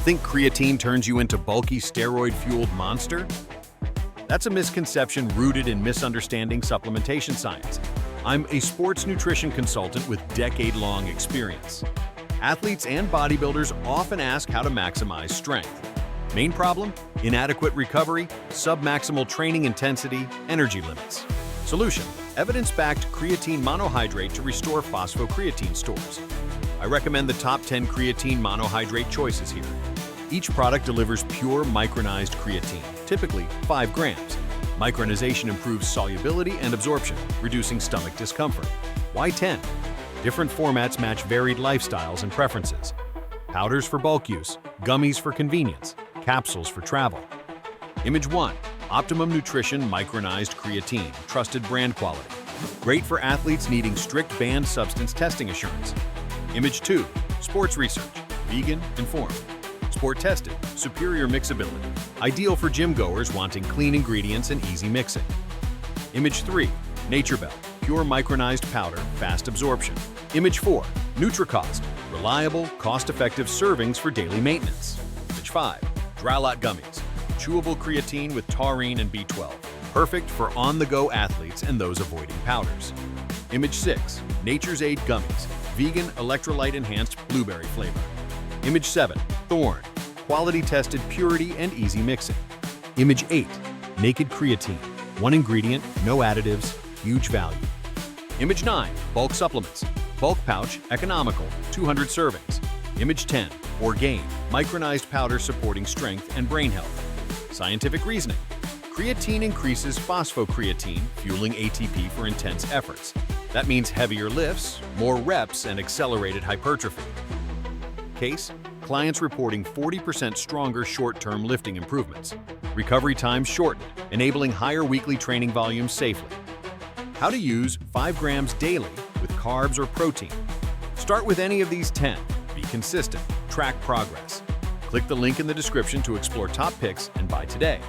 Think creatine turns you into bulky steroid-fueled monster? That's a misconception rooted in misunderstanding supplementation science. I'm a sports nutrition consultant with decade-long experience. Athletes and bodybuilders often ask how to maximize strength. Main problem? Inadequate recovery, submaximal training intensity, energy limits. Solution: evidence-backed creatine monohydrate to restore phosphocreatine stores. I recommend the top 10 creatine monohydrate choices here. Each product delivers pure micronized creatine, typically 5 grams. Micronization improves solubility and absorption, reducing stomach discomfort. Why 10? Different formats match varied lifestyles and preferences. Powders for bulk use, gummies for convenience, capsules for travel. Image 1. Optimum Nutrition Micronized Creatine, trusted brand quality. Great for athletes needing strict banned substance testing assurance. Image 2. Sports research, vegan, informed. Sport tested, superior mixability. Ideal for gym-goers wanting clean ingredients and easy mixing. Image 3. Naturebell, pure micronized powder, fast absorption. Image 4. Nutricost, reliable, cost-effective servings for daily maintenance. Image 5. Dralot gummies, chewable creatine with taurine and B12, perfect for on-the-go athletes and those avoiding powders. Image 6. Nature's Aid gummies, vegan, electrolyte-enhanced blueberry flavor. Image 7. Thorn, quality-tested purity and easy mixing. Image 8. Naked creatine, 1 ingredient, no additives, huge value. Image 9. Bulk supplements, bulk pouch, economical, 200 servings. Image 10. Orgain, micronized powder supporting strength and brain health. Scientific reasoning: creatine increases phosphocreatine, fueling ATP for intense efforts. That means heavier lifts, more reps, and accelerated hypertrophy. Case: clients reporting 40% stronger short-term lifting improvements. Recovery times shortened, enabling higher weekly training volumes safely. How to use 5 grams daily with carbs or protein. Start with any of these 10. Be consistent. Track progress. Click the link in the description to explore top picks and buy today.